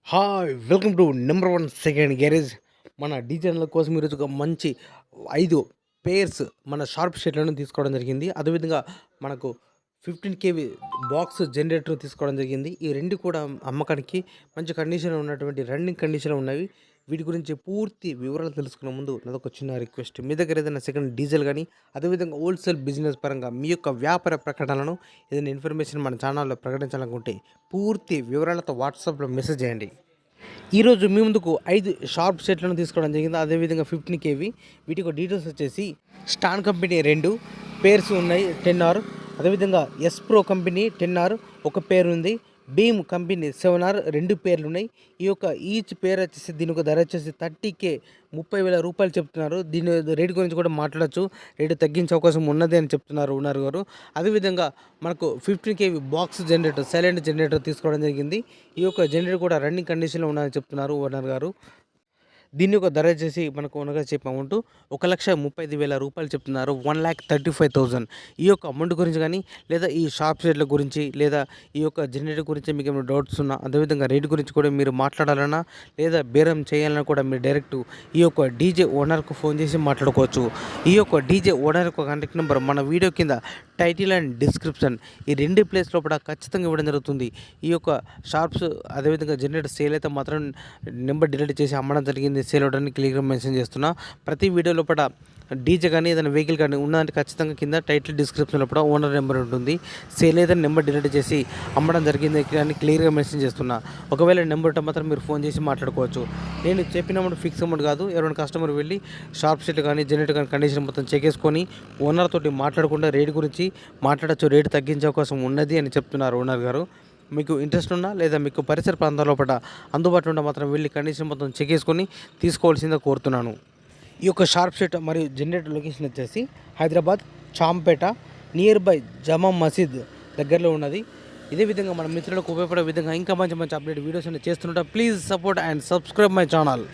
Hi! Welcome to number 1 second garage. మన డీజేల కోసం ఈరోజు ఒక మంచి 5 పెయిర్స్ మన షార్ప్ షీట్లను తీసుకోవడం జరిగింది. అదేవిధంగా మనకు 15 కేవీ బాక్స్ జనరేటర్ తీసుకోవడం జరిగింది. ఈ 2 కూడా అమ్మకానికి మంచి కండిషన్‌లో ఉన్నటువంటి రన్నింగ్ కండిషన్‌లో ఉన్నవి. వీటి గురించి పూర్తి వివరాలు తెలుసుకునే ముందు నాదొక చిన్న రిక్వెస్ట్. మీ దగ్గర ఏదైనా సెకండ్ డీజిల్ గానీ, అదేవిధంగా హోల్‌సేల్ బిజినెస్ పరంగా మీ యొక్క వ్యాపార ప్రకటనలను ఏదైనా ఇన్ఫర్మేషన్ మన ఛానల్‌లో ప్రకటించాలనుకుంటే పూర్తి వివరాలతో వాట్సాప్‌లో మెసేజ్ చేయండి. ఈరోజు మీ ముందుకు 5 షార్ప్ సెట్లను తీసుకోవడం జరిగింది. అదేవిధంగా 15 కేవీ వీటికి డీటెయిల్స్ వచ్చేసి స్టాన్ కంపెనీ 2 పేర్స్ ఉన్నాయి 10R. అదేవిధంగా ఎస్ ప్రో కంపెనీ 10R ఒక పేరు ఉంది. బీమ్ కంపెనీ 7R 2 పేర్లు ఉన్నాయి. ఈ యొక్క ఈచ్ పేర్ వచ్చేసి దీని ఒక ధర వచ్చేసి 30K 30,000 రూపాయలు చెప్తున్నారు. దీని రేటు గురించి కూడా మాట్లాడచ్చు. రేటు తగ్గించే అవకాశం ఉన్నది అని చెప్తున్నారు ఓనర్ గారు. అదేవిధంగా మనకు 15 KV box generator silent generator తీసుకోవడం జరిగింది. ఈ యొక్క జనరేటర్ కూడా రన్నింగ్ కండిషన్‌లో ఉన్నదని చెప్తున్నారు ఓనర్ గారు. దీని యొక్క ధర వచ్చేసి మనకు ఓనర్‌గా చెప్పే అమౌంట్ 1,35,000 రూపాయలు చెప్తున్నారు. 1,35,000. ఈ యొక్క అమౌంట్ గురించి కానీ, లేదా ఈ షాప్ సెట్ల గురించి, లేదా ఈ యొక్క జనరేటర్ గురించి మీకు ఏమైనా డౌట్స్ ఉన్నా, అదేవిధంగా రేట్ గురించి కూడా మీరు మాట్లాడాలన్నా, లేదా బేరం చేయాలన్నా కూడా మీరు డైరెక్ట్ ఈ యొక్క డీజే ఓనర్‌కు ఫోన్ చేసి మాట్లాడుకోవచ్చు. ఈ యొక్క డీజే ఓనర్ యొక్క కాంటాక్ట్ నెంబర్ మన వీడియో కింద టైటిల్ అండ్ డిస్క్రిప్షన్ ఈ 2 ప్లేస్ లోపల ఖచ్చితంగా ఇవ్వడం జరుగుతుంది. ఈ యొక్క షాప్స్ అదేవిధంగా జనరేటర్ సేల్ అయితే మాత్రం నెంబర్ డిలీట్ చేసి అమ్మడం జరిగింది. సేల్ అవడానికి క్లియర్గా మెన్షన్ చేస్తున్నా. ప్రతి వీడియో లోపల డీజే కానీ ఏదైనా వెహికల్ కానీ ఉన్నదంటే ఖచ్చితంగా కింద టైటిల్ డిస్క్రిప్షన్ లోపల ఓనర్ నెంబర్ ఉంటుంది. సేల్ అయితే నెంబర్ డిలీట్ చేసి అమ్మడం జరిగింది అని క్లియర్గా మెన్షన్ చేస్తున్నా. ఒకవేళ నెంబర్ ఉంటే మాత్రం మీరు ఫోన్ చేసి మాట్లాడుకోవచ్చు. నేను చెప్పిన అమౌంట్ ఫిక్స్ అమౌంట్ కాదు. ఎవరైనా కస్టమర్ వెళ్ళి షార్ప్ షీట్ కానీ జనరేటర్ కానీ కండిషన్ మొత్తం చెక్ చేసుకొని ఓనర్ తోటి మాట్లాడకుండా రేట్ గురించి మాట్లాడచ్చు. రేటు తగ్గించే అవకాశం ఉన్నది అని చెప్తున్నారు ఓనర్ గారు. మీకు ఇంట్రెస్ట్ ఉన్నా లేదా మీకు పరిసర ప్రాంతాల లోపల అందుబాటులో ఉంటే మాత్రం వెళ్ళి కండిషన్ మొత్తం చెక్ చేసుకొని తీసుకోవాల్సిందిగా కోరుతున్నాను. ఈ యొక్క షార్ప్ షీట్ మరియు జనరేటర్ లొకేషన్ వచ్చేసి హైదరాబాద్ చాంపేట నియర్ బై జమా మసీద్ దగ్గరలో ఉన్నది. ఇదే విధంగా మన మిత్రులకు ఉపయోగపడే విధంగా ఇంకా మంచి మంచి అప్డేట్ వీడియోస్ చేస్తుంటా. Please support and subscribe my channel.